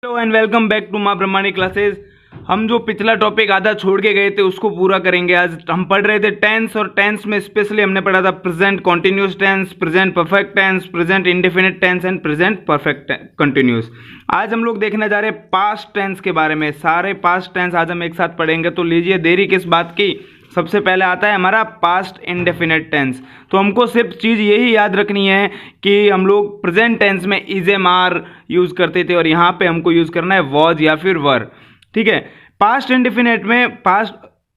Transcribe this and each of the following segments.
Hello and welcome back to Maa Brahmani classes. हम जो पिछला टॉपिक आधा छोड़ के गए थे उसको पूरा करेंगे। आज हम पढ़ रहे थे टेंस, और टेंस में स्पेशली हमने पढ़ा था present continuous tense, present perfect tense, present indefinite tense and present perfect continuous. आज हम लोग देखने जा रहे हैं पास्ट टेंस के बारे में। सारे पास्ट टेंस आज हम एक साथ पढ़ेंगे, तो लीजिए देरी किस बात की। सबसे पहले आता है हमारा पास्ट इंडेफिनिट टेंस। तो हमको सिर्फ चीज़ यही याद रखनी है कि हम लोग प्रेजेंट टेंस में इज एम आर यूज़ करते थे, और यहाँ पे हमको यूज़ करना है वॉज या फिर वर। ठीक है। पास्ट इंडेफिनिट में पास्ट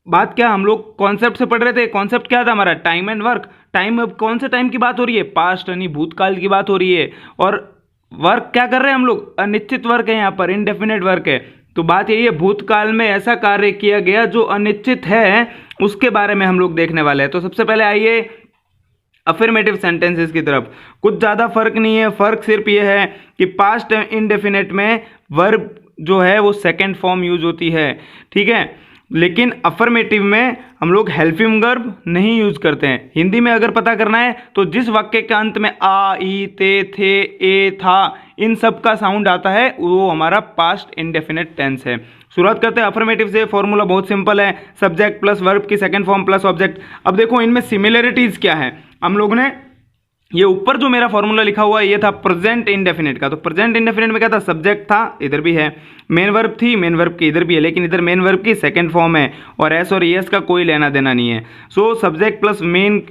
बात क्या, हम लोग कॉन्सेप्ट से पढ़ रहे थे। कॉन्सेप्ट क्या था हमारा? Time and work. टाइम, अब कौन से टाइम की बात हो रही है? पास्ट यानी भूतकाल की बात हो रही है। और वर्क क्या कर रहे हैं हम लोग? अनिश्चित वर्क है, यहाँ पर इनडेफिनेट वर्क है। तो बात यही है, भूतकाल में ऐसा कार्य किया गया जो अनिश्चित है, उसके बारे में हम लोग देखने वाले हैं। तो सबसे पहले आइए अफर्मेटिव सेंटेंसेस की तरफ। कुछ ज़्यादा फर्क नहीं है, फर्क सिर्फ ये है कि पास्ट इंडेफिनिट में वर्ब जो है वो सेकंड फॉर्म यूज होती है। ठीक है। लेकिन अफर्मेटिव में हम लोग हेल्पिंग वर्ब नहीं यूज करते हैं। हिंदी में अगर पता करना है तो जिस वाक्य के अंत में आ, ई, ते, थे, ए, था, इन सब का साउंड आता है वो हमारा पास्ट इंडेफिनिट टेंस है। शुरुआत करते हैं अफर्मेटिव से। फॉर्मूला बहुत सिंपल है, सब्जेक्ट प्लस वर्ब की सेकंड फॉर्म प्लस ऑब्जेक्ट। अब देखो इनमें सिमिलरिटीज क्या है। हम लोग ने ये ऊपर जो मेरा फॉर्मूला लिखा हुआ है ये था प्रेजेंट इंडेफिनिट का। तो प्रेजेंट इंडेफिनिट में क्या था? सब्जेक्ट था, इधर भी है। मेन वर्ब थी, मेन वर्ब की इधर भी है, लेकिन इधर मेन वर्ब की सेकंड फॉर्म है, और एस और एस का कोई लेना देना नहीं है। So subject plus main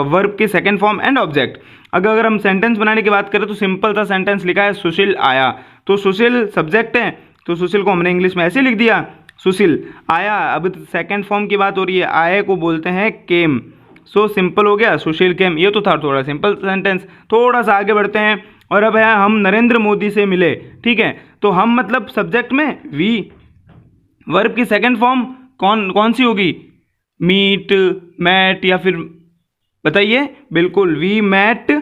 verb की सेकंड फॉर्म एंड ऑब्जेक्ट। अगर हम सेंटेंस बनाने की बात करें तो सिंपल सा सेंटेंस लिखा है सुशील आया। तो सुशील सब्जेक्ट है, तो सुशील को हमने इंग्लिश में ऐसे लिख दिया, सुशील आया। अब सेकंड फॉर्म की बात हो रही है, आए को बोलते हैं केम। सो सिंपल हो गया, सुशील केम। ये तो था थोड़ा सिंपल सेंटेंस। थोड़ा सा आगे बढ़ते हैं, और अब है हम नरेंद्र मोदी से मिले। ठीक है। तो हम मतलब सब्जेक्ट में वी, वर्ब की सेकंड फॉर्म कौन सी होगी? मीट, मैट, या फिर बताइए। बिल्कुल, we met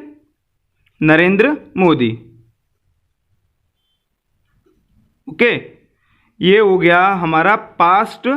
Narendra Modi. Okay, ये हो गया हमारा पास्ट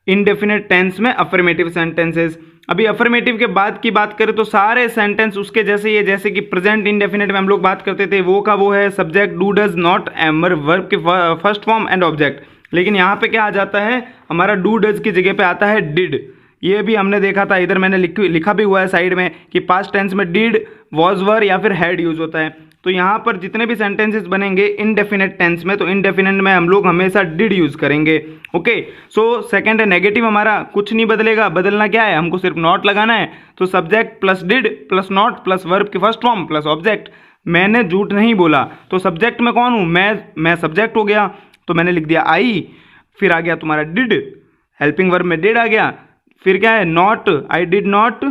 इंडेफिनिट टेंस में अफर्मेटिव सेंटेंसेस। अभी अफर्मेटिव के बाद की बात करें तो सारे सेंटेंस उसके जैसे ही है, जैसे कि प्रेजेंट इंडेफिनिट में हम लोग बात करते थे वो का वो है subject, do, does, not, am, verb के फर्स्ट फॉर्म एंड ऑब्जेक्ट। लेकिन यहाँ पे क्या आ जाता है हमारा? डू, डज की जगह पे आता है डिड। ये भी हमने देखा था, इधर मैंने लिखा भी हुआ है साइड में कि पास्ट टेंस में डिड, वॉज, वर या फिर हैड यूज होता है। तो यहाँ पर जितने भी सेंटेंसेस बनेंगे इनडेफिनेट टेंस में, तो इनडेफिनेट में हम लोग हमेशा डिड यूज करेंगे। ओके। सो सेकंड है नेगेटिव, हमारा कुछ नहीं बदलेगा। बदलना क्या है? हमको सिर्फ नॉट लगाना है। तो subject plus did plus not plus verb की फर्स्ट फॉर्म प्लस ऑब्जेक्ट। मैंने झूठ नहीं बोला, तो सब्जेक्ट में कौन हूं? मैं सब्जेक्ट हो गया, तो मैंने लिख दिया आई। फिर आ गया तुम्हारा डिड, हेल्पिंग वर्ब में डिड आ गया। फिर क्या है? नॉट, आई डिड नॉट,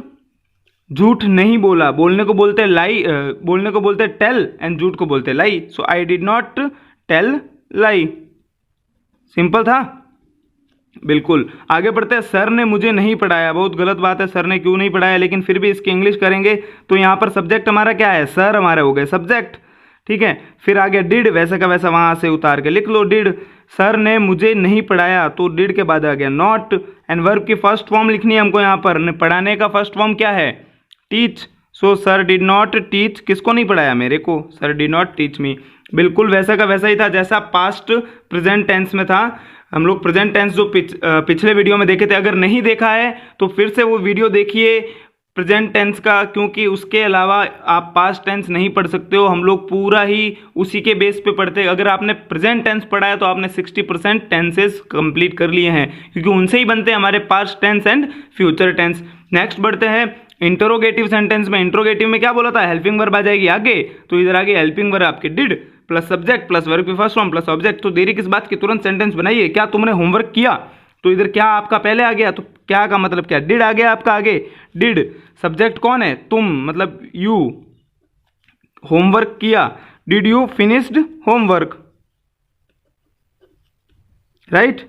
झूठ नहीं बोला। बोलने को बोलते लाई, बोलने को बोलते टेल, एंड झूठ को बोलते lie. So I did not tell lie. Simple था, बिल्कुल। आगे बढ़ते हैं। सर ने मुझे नहीं पढ़ाया। बहुत गलत बात है, सर ने क्यों नहीं पढ़ाया, लेकिन फिर भी इसकी इंग्लिश करेंगे। तो यहाँ पर सब्जेक्ट हमारा क्या है? सर हमारे हो गए सब्जेक्ट। ठीक है। फिर आ गया डिड, वैसा का वैसा वहां से उतार के लिख लो डिड। सर ने मुझे नहीं पढ़ाया, तो डिड के बाद आ गया नॉट, एंड वर्ब की फर्स्ट फॉर्म लिखनी है हमको। यहाँ पर पढ़ाने का फर्स्ट फॉर्म क्या है? Teach. So sir did not teach, किसको नहीं पढ़ाया? मेरे को। Sir did not teach me. बिल्कुल वैसा का वैसा ही था जैसा पास्ट प्रेजेंट टेंस में था। हम लोग प्रेजेंट टेंस जो पिछले वीडियो में देखे थे, अगर नहीं देखा है तो फिर से वो वीडियो देखिए प्रेजेंट टेंस का, क्योंकि उसके अलावा आप पास्ट टेंस नहीं पढ़ सकते हो। हम लोग पूरा ही उसी के बेस पे पढ़ते हैं। अगर आपने प्रेजेंट टेंस पढ़ा है तो आपने 60% टेंसेस कंप्लीट कर लिए हैं, क्योंकि उनसे ही बनते हैं हमारे past tense and future tense. Next बढ़ते हैं इंटरोगेटिव सेंटेंस में। इंटरोगेटिव में क्या बोला था? हेल्पिंग वर्ब आ जाएगी आगे, तो इधर आगे हेल्पिंग वर्ब आपके did plus subject plus verb की फर्स्ट फॉर्म प्लस ऑब्जेक्ट। तो देरी किस बात की, तुरंत सेंटेंस बनाइए। क्या तुमने होमवर्क किया? तो इधर क्या आपका पहले आ गया, तो क्या का मतलब क्या? डिड आ गया आपका आगे। डिड, सब्जेक्ट कौन है? तुम, मतलब यू। होमवर्क किया, did you finished homework, right.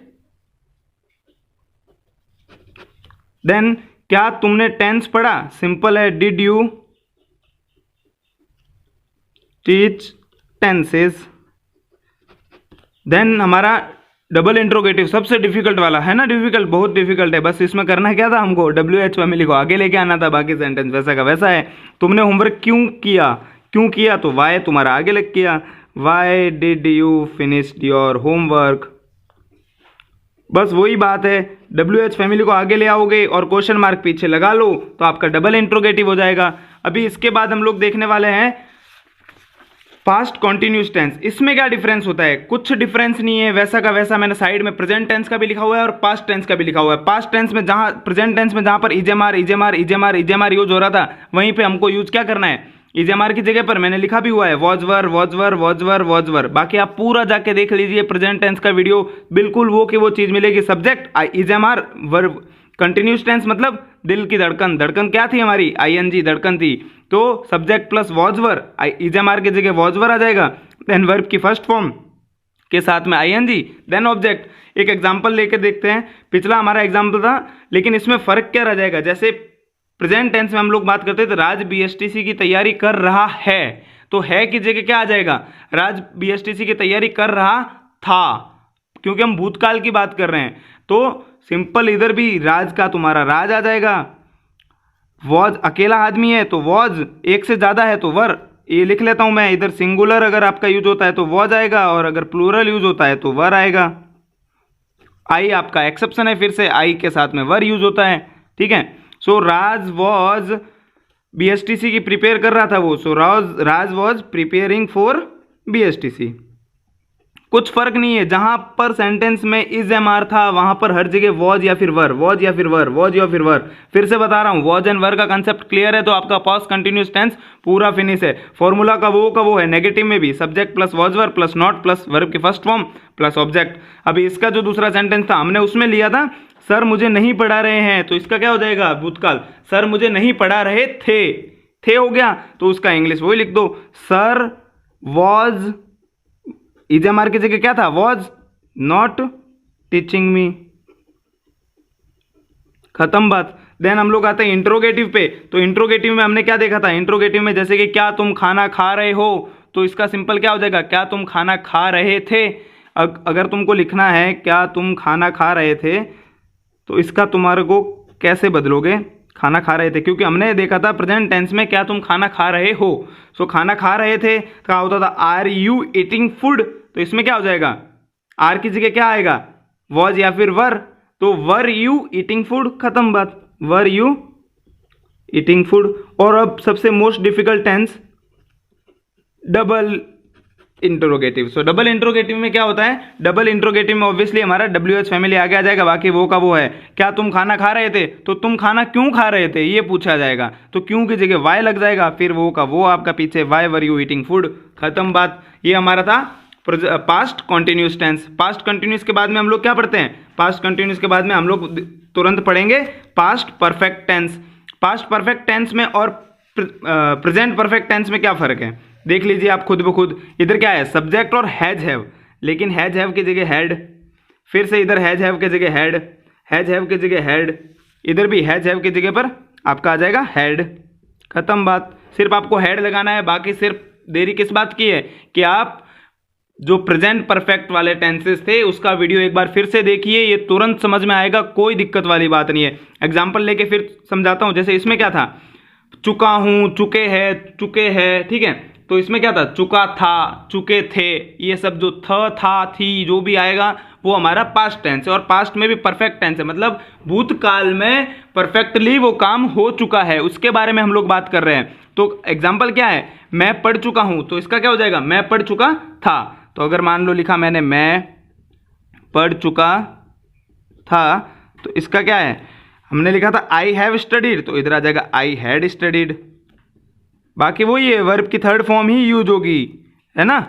Then क्या तुमने टेंस पढ़ा? सिंपल है, did you teach tenses. Then हमारा डबल इंट्रोगेटिव, सबसे डिफिकल्ट वाला है ना। डिफिकल्ट, बहुत डिफिकल्ट है। बस इसमें करना क्या था हमको? WH फैमिली को आगे लेके आना था, बाकी सेंटेंस वैसा का वैसा है। तुमने होमवर्क क्यों किया? क्यों किया? तो वाई तुम्हारा आगे लग किया। Why did you finished your homework. बस वही बात है, WH फैमिली को आगे ले आओगे और क्वेश्चन मार्क पीछे लगा लो तो आपका डबल इंट्रोगेटिव हो जाएगा। अभी इसके बाद हम लोग देखने वाले हैं पास्ट कॉन्टिन्यूस टेंस। इसमें क्या डिफरेंस होता है? कुछ डिफरेंस नहीं है, वैसा का वैसा मैंने साइड में प्रेजेंट टेंस का भी लिखा हुआ है और पास्ट टेंस का भी लिखा हुआ है। पास्ट टेंस में जहां प्रेजेंट टेंस में जहां पर इजेमार यूज हो रहा था, वहीं पे हमको यूज क्या करना है? इजेमार की जगह पर मैंने लिखा भी हुआ है वॉजवर। बाकी आप पूरा जाके देख लीजिए प्रेजेंट टेंस का वीडियो, बिल्कुल वो की वो चीज मिलेगी। सब्जेक्ट इजेमार, वर्ब कंटिन्यूस टेंस मतलब दिल की धड़कन, धड़कन क्या थी हमारी? ING, धड़कन थी। तो सब्जेक्ट प्लस वॉजवर, इजेमार की जगह वॉजवर आ जाएगा, देन वर्ब की फर्स्ट फॉर्म के साथ में ING, देन ऑब्जेक्ट। एक एग्जांपल लेके देखते हैं, पिछला हमारा एग्जांपल था, लेकिन इसमें फर्क क्या रह जाएगा? जैसे प्रेजेंट टेंस में हम लोग बात करते थे राज BSTC की तैयारी कर रहा है, तो है की जगह क्या आ जाएगा? राज BSTC की तैयारी कर रहा था, क्योंकि हम भूतकाल की बात कर रहे हैं। तो सिंपल इधर भी राज का तुम्हारा राज आ जाएगा। वॉज अकेला आदमी है तो वॉज, एक से ज्यादा है तो वर। ये लिख लेता हूं मैं, इधर सिंगुलर अगर आपका यूज होता है तो वॉज आएगा, और अगर प्लूरल यूज होता है तो वर आएगा। आई आपका एक्सेप्शन है, फिर से आई के साथ में वर यूज होता है, ठीक है। सो राज वॉज BSTC की प्रिपेयर कर रहा था वो, सो राज वॉज प्रिपेयरिंग फॉर BSTC। कुछ फर्क नहीं है, जहां पर सेंटेंस में इज MR था वहां पर हर जगह वॉज या फिर वर, वॉज या फिर वर, वॉज या फिर वर। फिर से बता रहा हूं, वॉज एंड वर का कंसेप्ट क्लियर है तो आपका पास्ट कंटिन्यूस टेंस पूरा फिनिश है। फॉर्मूला का वो है, नेगेटिव में भी subject plus was were plus not plus verb की फर्स्ट फॉर्म प्लस ऑब्जेक्ट। अभी इसका जो दूसरा सेंटेंस था हमने उसमें लिया था सर मुझे नहीं पढ़ा रहे हैं, तो इसका क्या हो जाएगा? भूतकाल, सर मुझे नहीं पढ़ा रहे थे हो गया, तो उसका इंग्लिश वही लिख दो, सर वॉज, इजेमार की जगह क्या था? वॉज नॉट टीचिंग मी, खत्म बात। देन हम लोग आते हैं इंट्रोगेटिव पे। तो इंट्रोगेटिव में हमने क्या देखा था? इंट्रोगेटिव में जैसे कि क्या तुम खाना खा रहे हो, तो इसका सिंपल क्या हो जाएगा? क्या तुम खाना खा रहे थे। अगर तुमको लिखना है क्या तुम खाना खा रहे थे, तो इसका तुम्हारे को कैसे बदलोगे? खाना खा रहे थे, क्योंकि हमने देखा था प्रेजेंट टेंस में क्या तुम खाना खा रहे हो। सो खाना खा रहे थे क्या होता था? आर यू ईटिंग फूड, तो इसमें क्या हो जाएगा? आर की जगह क्या आएगा? वॉज या फिर वर, तो वर यू ईटिंग फूड, खत्म बात, वर यू ईटिंग फूड। और अब सबसे most difficult tense double interrogative. So double interrogative में क्या होता है? डबल इंट्रोगेटिव में ऑब्वियसली हमारा WH फैमिली आगे आ जाएगा, बाकी वो का वो है। क्या तुम खाना खा रहे थे, तो तुम खाना क्यों खा रहे थे ये पूछा जाएगा, तो क्यों की जगह वाई लग जाएगा, फिर वो का वो आपका पीछे why were you eating food, खत्म बात। ये हमारा था past continuous tense. Past continuous के बाद में हम लोग क्या पढ़ते हैं? पास्ट कंटिन्यूस के बाद में हम लोग तुरंत पढ़ेंगे past perfect tense. Past perfect tense में और प्रेजेंट परफेक्ट टेंस में क्या फर्क है देख लीजिए आप खुद ब खुद। इधर क्या है? सब्जेक्ट और हैज हैव, लेकिन हैज हैव की जगह हैड, फिर से इधर हैज हैव की जगह हैड, हैज हैव की जगह हैड, इधर भी हैज हैव की जगह पर आपका आ जाएगा हैड, खत्म बात। सिर्फ आपको हैड लगाना है, बाकी सिर्फ देरी किस बात की है कि आप जो प्रेजेंट परफेक्ट वाले टेंसेस थे उसका वीडियो एक बार फिर से देखिए, ये तुरंत समझ में आएगा, कोई दिक्कत वाली बात नहीं है। एग्जाम्पल लेके फिर समझाता हूं। जैसे इसमें क्या था? चुका हूं, चुके हैं, ठीक है। तो इसमें क्या था? चुका था, चुके थे, ये सब जो था, थी, जो भी आएगा वो हमारा पास्ट टेंस है। और पास्ट में भी परफेक्ट टेंस है, मतलब भूतकाल में परफेक्टली वो काम हो चुका है, उसके बारे में हम लोग बात कर रहे हैं। तो एग्जाम्पल क्या है? मैं पढ़ चुका हूं, तो इसका क्या हो जाएगा? मैं पढ़ चुका था। तो अगर मान लो लिखा मैंने मैं पढ़ चुका था, तो इसका क्या है? हमने लिखा था आई हैव स्टडीड, तो इधर आ जाएगा आई हैड स्टडीड। बाकी वही है, वर्ब की थर्ड फॉर्म ही यूज होगी, है ना।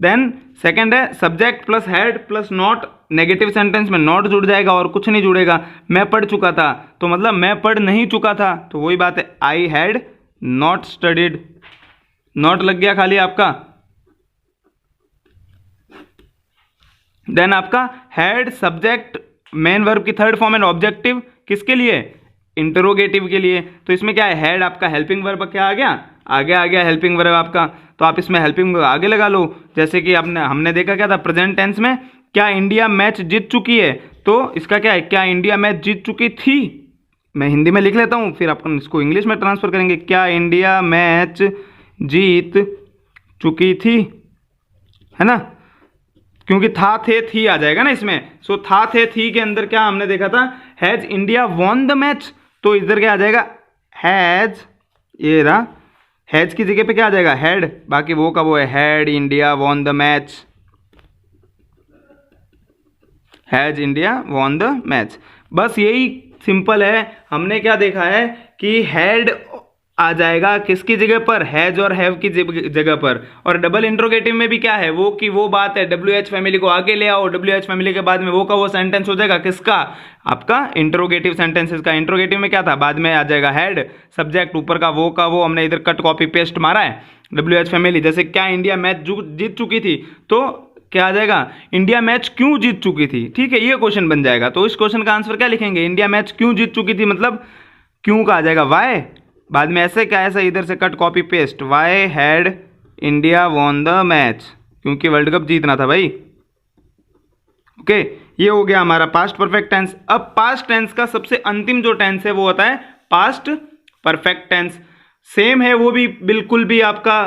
देन सेकंड है subject plus had plus not. Negative sentence में नॉट जुड़ जाएगा और कुछ नहीं जुड़ेगा। मैं पढ़ चुका था, तो मतलब मैं पढ़ नहीं चुका था, तो वही बात है आई हैड नॉट स्टडीड, नॉट लग गया खाली आपका। देन आपका हैड सब्जेक्ट मेन वर्ब की थर्ड फॉर्म एंड ऑब्जेक्टिव किसके लिए? इंटरोगेटिव के लिए। तो इसमें क्या है? हैड आपका हेल्पिंग वर्ब क्या आ गया? आगे आ गया हेल्पिंग वर्ब आपका, तो आप इसमें हेल्पिंग वर्ब आगे लगा लो। जैसे कि हमने देखा क्या था प्रेजेंट टेंस में, क्या इंडिया मैच जीत चुकी है, तो इसका क्या है? क्या इंडिया मैच जीत चुकी थी। मैं हिंदी में लिख लेता हूं, फिर अपन इसको इंग्लिश में ट्रांसफर करेंगे। क्या इंडिया मैच जीत चुकी थी, है ना, क्योंकि था थे थी आ जाएगा ना इसमें। सो था थे थी के अंदर क्या हमने देखा था, has India won the match, तो इधर क्या आ जाएगा, हैज, ये रहा, हैज की जगह पे क्या आ जाएगा, हैड, बाकी वो का वो है, had India won the match, has India won the match. बस यही सिंपल है। हमने क्या देखा है कि हैड आ जाएगा किसकी जगह पर, हैज और हैव की जगह पर। और डबल इंट्रोगेटिव में भी क्या है, वो की वो बात है, डब्ल्यू एच फैमिली को आगे ले आओ, डब्ल्यू एच फैमिली के बाद में वो का वो सेंटेंस हो जाएगा किसका, आपका इंट्रोगेटिव सेंटेंसेस का। इंट्रोगेटिव में क्या था, बाद में आ जाएगा हैड, सब्जेक्ट ऊपर का वो हमने इधर कट कॉपी पेस्ट मारा है, डब्ल्यू एच फैमिली। जैसे क्या इंडिया मैच जीत चुकी थी, तो क्या आ जाएगा, इंडिया मैच क्यों जीत चुकी थी, ठीक है, ये क्वेश्चन बन जाएगा। तो इस क्वेश्चन का आंसर क्या लिखेंगे, इंडिया मैच क्यों जीत चुकी थी, मतलब क्यों का आ जाएगा वाई, बाद में ऐसे क्या, ऐसा इधर से cut copy paste, why had India won the match, क्योंकि वर्ल्ड कप जीतना था भाई। ओके, ये हो गया हमारा पास्ट परफेक्ट टेंस। अब पास्ट टेंस का सबसे अंतिम जो टेंस है वो होता है पास्ट परफेक्ट टेंस। सेम है वो भी, बिल्कुल भी आपका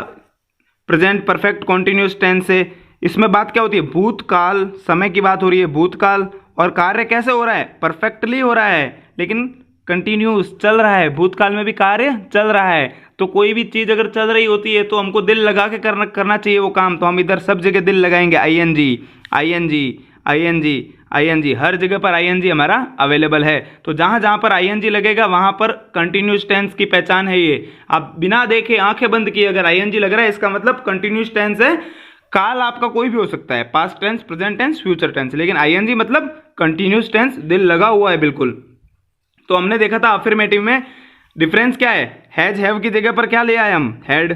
प्रेजेंट परफेक्ट कॉन्टिन्यूस टेंस है। इसमें बात क्या होती है, भूतकाल, समय की बात हो रही है भूतकाल, और कार्य कैसे हो रहा है, परफेक्टली हो रहा है, लेकिन कंटिन्यूस चल रहा है, भूतकाल में भी कार्य चल रहा है। तो कोई भी चीज अगर चल रही होती है तो हमको दिल लगा के करना चाहिए वो काम, तो हम इधर सब जगह दिल लगाएंगे, I N G I N G I N G I N G, हर जगह पर आई एन जी हमारा अवेलेबल है। तो जहां जहां पर आई एन जी लगेगा वहां पर कंटिन्यूस टेंस की पहचान है ये। आप बिना देखे आंखें बंद किए अगर आई एन जी लग रहा है, इसका मतलब कंटिन्यूस टेंस है। काल आपका कोई भी हो सकता है, past tense, present tense, future tense, लेकिन आईएनजी मतलब कंटिन्यूस टेंस, दिल लगा हुआ है बिल्कुल। तो हमने देखा था अफर्मेटिव में डिफरेंस क्या है, हैज हैव की जगह पर क्या ले आए हम, हैड,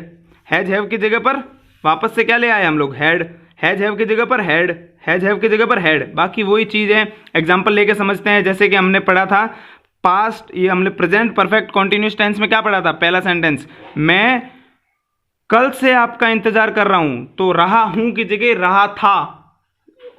हैज हैव की जगह पर वापस से क्या ले आए हम लोग, हैड, हैज हैव की जगह पर हैड, हैज हैव की जगह पर हैड, बाकी वही चीज है। एग्जांपल लेके समझते हैं, जैसे कि हमने पढ़ा था पास्ट, ये हमने प्रेजेंट परफेक्ट कॉन्टिन्यूस टेंस में क्या पढ़ा था, पहला सेंटेंस, मैं कल से आपका इंतजार कर रहा हूं, तो रहा हूं की जगह रहा था।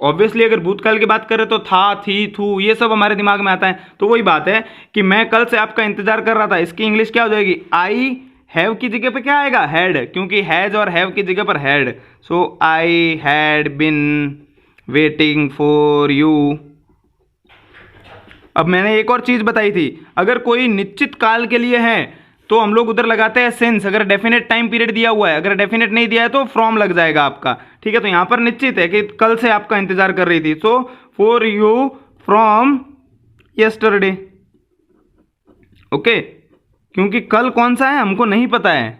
ऑब्वियसली अगर भूतकाल की बात करें तो था, थी, थू, ये सब हमारे दिमाग में आता है। तो वही बात है कि मैं कल से आपका इंतजार कर रहा था, इसकी इंग्लिश क्या हो जाएगी, आई हैव की जगह पे क्या आएगा, हैड, क्योंकि हैज और हैव की जगह पर had. So I had been waiting for you. अब मैंने एक और चीज बताई थी, अगर कोई निश्चित काल के लिए है तो हम लोग उधर लगाते हैं सिंस, अगर डेफिनेट टाइम पीरियड दिया हुआ है, अगर डेफिनेट नहीं दिया है तो फ्रॉम लग जाएगा आपका, ठीक है। तो यहां पर निश्चित है कि कल से आपका इंतजार कर रही थी, so for you from yesterday. Okay, क्योंकि कल कौन सा है हमको नहीं पता है।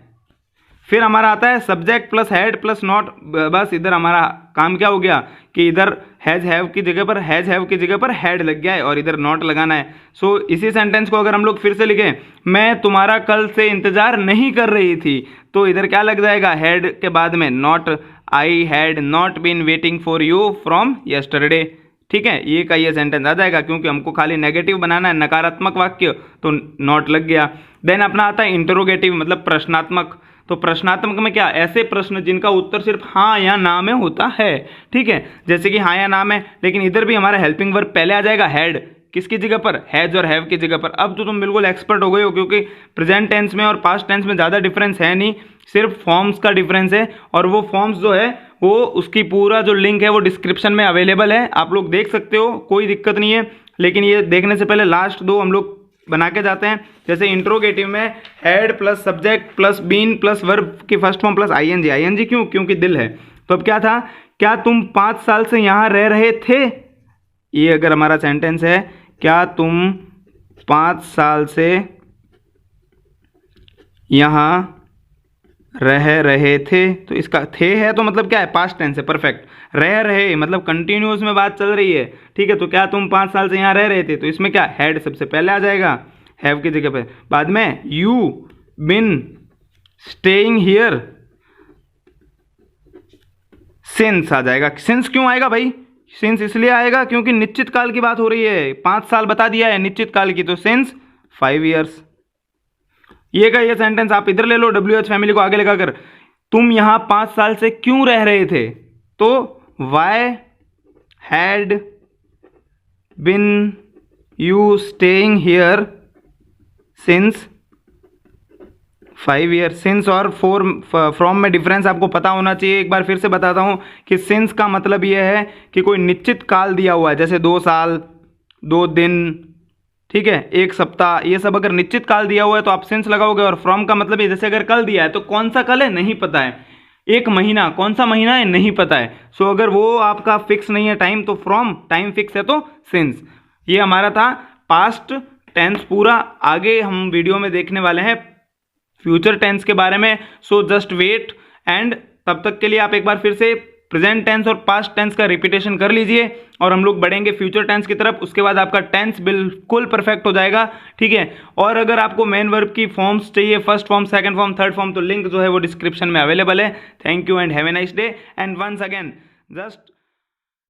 फिर हमारा आता है subject plus had plus not, बस इधर हमारा काम क्या हो गया कि इधर हैज हैव की जगह पर हैज हैव की जगह पर हैड लग गया है और इधर नॉट लगाना है। सो इसी सेंटेंस को अगर हम लोग फिर से लिखें, मैं तुम्हारा कल से इंतजार नहीं कर रही थी, तो इधर क्या लग जाएगा, हैड के बाद में not, I had not been waiting for you from yesterday, ठीक है। ये का ये सेंटेंस आ जाएगा, क्योंकि हमको खाली नेगेटिव बनाना है, नकारात्मक वाक्य, तो नॉट लग गया। देन अपना आता है इंटरोगेटिव, मतलब प्रश्नात्मक। तो प्रश्नात्मक में क्या, ऐसे प्रश्न जिनका उत्तर सिर्फ हाँ या ना में होता है, ठीक है, जैसे कि हाँ या ना में, लेकिन इधर भी हमारा हेल्पिंग वर्ब पहले आ जाएगा, हैड, किसकी जगह पर, हैज और हैव की जगह पर। अब तो तुम बिल्कुल एक्सपर्ट हो गए हो, क्योंकि प्रेजेंट टेंस में और पास्ट टेंस में ज़्यादा डिफरेंस है नहीं, सिर्फ फॉर्म्स का डिफरेंस है। और वो फॉर्म्स जो है वो उसकी पूरा जो लिंक है वो डिस्क्रिप्शन में अवेलेबल है, आप लोग देख सकते हो, कोई दिक्कत नहीं है। लेकिन ये देखने से पहले लास्ट दो हम लोग बना के जाते हैं। जैसे इंट्रोगेटिव में head plus subject plus been plus verb की first form plus ING, ING क्यों, क्योंकि दिल है। तो अब क्या था, क्या तुम 5 साल से यहां रह रहे थे, ये अगर हमारा सेंटेंस है, क्या तुम 5 साल से यहां रह रहे थे, तो इसका थे है तो मतलब क्या है, पास्ट टेंस है, परफेक्ट। रह रहे मतलब कंटिन्यूस में बात चल रही है, ठीक है। तो क्या तुम 5 साल से यहां रह रहे थे, तो इसमें क्या, हैड सबसे पहले आ जाएगा, हैव की जगह पे। बाद में you been staying here, since आ जाएगा। सिंस क्यों आएगा भाई, सिंस इसलिए आएगा क्योंकि निश्चित काल की बात हो रही है, 5 साल बता दिया है निश्चित काल की, तो सिंस 5 ईयर्स। ये का ये सेंटेंस आप इधर ले लो, डब्ल्यू एच फैमिली को आगे लगाकर, तुम यहां 5 साल से क्यों रह रहे थे, तो why had been you staying here since 5 year. Since और फोर फ्रॉम में डिफरेंस आपको पता होना चाहिए। एक बार फिर से बताता हूँ कि सिंस का मतलब यह है कि कोई निश्चित काल दिया हुआ है, जैसे 2 साल, 2 दिन, ठीक है, 1 सप्ताह, ये सब अगर निश्चित काल दिया हुआ है तो आप सिंस लगाओगे। और फ्रॉम का मतलब ये, जैसे अगर कल दिया है तो कौन सा कल है नहीं पता है, 1 महीना कौन सा महीना है नहीं पता है। सो अगर वो आपका फिक्स नहीं है टाइम तो फ्रॉम, टाइम फिक्स है तो सिंस। ये हमारा था पास्ट टेंस पूरा। आगे हम वीडियो में देखने वाले हैं फ्यूचर टेंस के बारे में। सो जस्ट वेट एंड तब तक के लिए आप एक बार फिर से प्रेजेंट टेंस और पास्ट टेंस का रिपीटेशन कर लीजिए और हम लोग बढ़ेंगे फ्यूचर टेंस की तरफ। उसके बाद आपका टेंस बिल्कुल परफेक्ट हो जाएगा, ठीक है। और अगर आपको मेन वर्ब की फॉर्म्स चाहिए, first form, second form, third form, तो लिंक जो है वो डिस्क्रिप्शन में अवेलेबल है। Thank you and have a nice day. And once again just